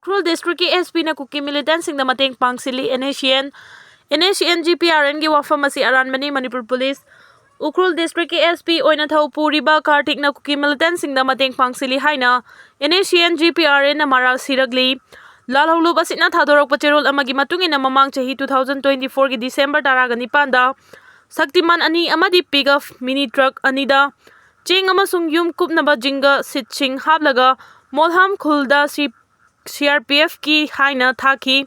Ukrul District ki SP na Kuki Millitansingda Mateng Pangsili Nscn GPRN gi wafam asi aranbani Manipur Police Ukrul District ki SP oina thau puriba kartik na Kuki Millitansingda Mateng Pangsili haina Nscn GPRN na maral siragli lalhaulu basina thadorok pacherol amagi matungina mamang chahi 2024 ki December 19 da Saktiman ani amadi pickup mini truck anida ching amasung yum kupnaba jinga sitching hablaga molham khulda CRPF ki haina thaki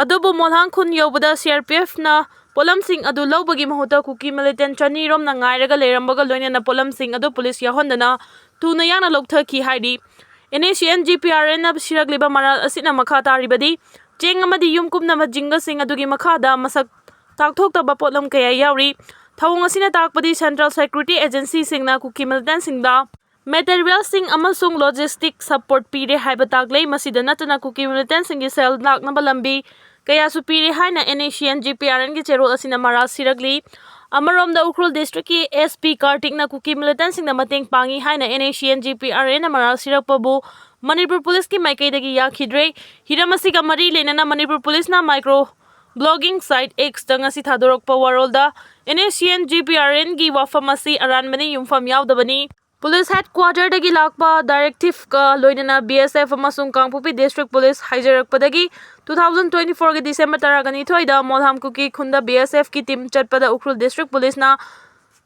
adobo molham khun yobada CRPF na polam sing adu lobagi mahuta Kuki militant chani rom na ngairaga lerambaga loina na polam sing adu police yahondana tuna yana loktha ki haidi Nscn GPRN na siragliba maral asina makha taribadi ching amadi yum kupnaba jinga sing adugi makhada masak takthok taba polam kaya yauri thawung asina takpadi Central Security Agency singna Kuki Millitansingda material sing amasung logistic support pire haiba taglei masida natana Kuki Millitansinggi sel laknaba lambi kaya su pire haina Nscn GPRN gi cherol asina maral siragli amaromda Ukrul District ki SP kartik na Kuki Millitansingda mateng pangi haina Nscn GPRN na maral sirakpabu Manipur Police ki maikaidagi yakhidre hiramasiga mari lenana Manipur Police na micro blogging site X tanga si thadorok pa warolda Nscn GPRN gi wafamasi aranbani yumfam yaudabani Police Headquarter dagi lakpa directive ka loinana BSF amasung Kangpupi District Police haijarak padagi 2024 ki December 12 da molham kuki khunda BSF ki team chatpada Ukrul District Police na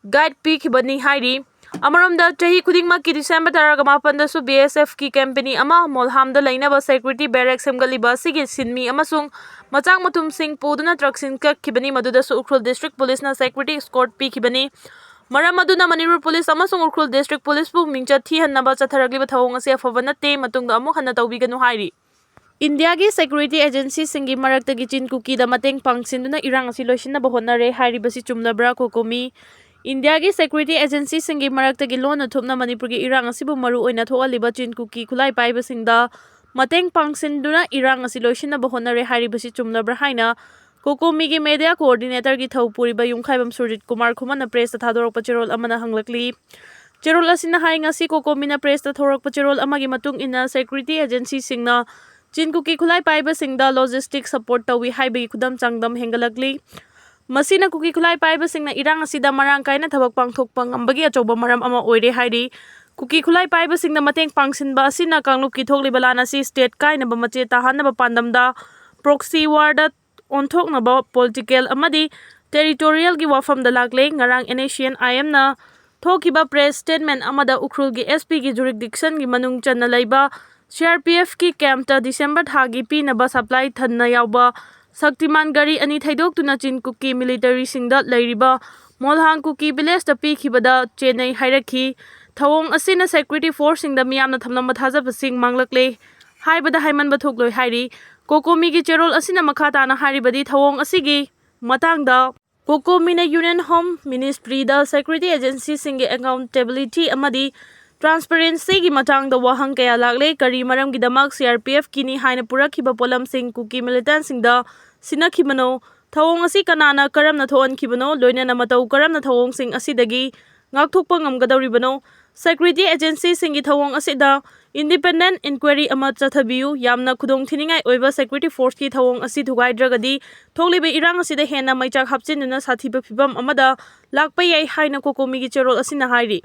guide pi khibani hairi amaramda chahi khudingma ki December 18 da su BSF ki company ama molham da lainaba security barracks semgaliba sigi sinmi amasung machang matum sing puduna truck sin ka khibani maduda su Ukrul District Police na security escort pi khibani maram aduna Manipur Police amasung Ukrul District Police bu mingcha thi hannaba chatharagliba thawong ase afabana te matungda amuk hanna tawbiganu hairi India gi security agency singi marakta gi chin kuki da mateng pangsinduna irang asi loisinna bahonare hairi basi chumlabra kokomi India gi security agency singi marakta gi lona thupna Manipur gi irang asi bu maru oina thoaliba chin kuki khulai paiba singda mateng pangsinduna irang asi loisinna bahonare hairi basi chumlabra haina Kokomi gi media coordinator gi thaupuriba yumkhaibam Surjit Kumar khumana press ta thadorok pacherol amana hanglakli cherol asina hainga si Kokomi na press ta thorok pacherol amagi matung ina security agency singna chinkuki khulai paiba singda logistic support tawi haibagi khudam changdam hengalakli masina kuki khulai paiba singna irang asida marang kaina thabak pangthok pangambagi achoba maram ama oire hairi kuki khulai paiba singna mateng pangsinba asina kanglup ki thokliba lana si state kaina ba mache tahanna ba pandamda proxy war da onthok na ba political amadi territorial gi wafam da lagle ngarang Nscn IM na thokiba press statement amada Ukrul gi SP gi jurisdiction gi manung channa laiba CRPF ki camp ta December thagi pi na ba supply thanna yawba Saktiman gari ani thaidok tuna chin Kuki military singda lairiba molhang Kuki village ta pi khibada Chennai hairakhi thawong asina security force singda miyamna thamnamba thajaba sing manglakle haibada haiman ba thokloi hairi Kokomi gi cherol asina makhata na haribadi thawong asigi matangda Kokomi na Union Home Ministry da security agency singi accountability amadi transparency gi matangda wahang kaya lagle kari maram gi damak CRPF kini haina purakhiba polam sing Kuki Millitansingda sinakhibano thawong asi kanana karamna thoan khibano loina na matau karamna thawong sing asidagi ngakthokpa ngamgadawribano security agency singi thawong asida independent inquiry ama chathabiu yamna khudong thiningai oiba security force ki thawong asi thugaidragadi tholibe irang asida hena maichak hapchinuna sathiba phibam amada lakpa yai haina Kokomi gi cherol asina hairi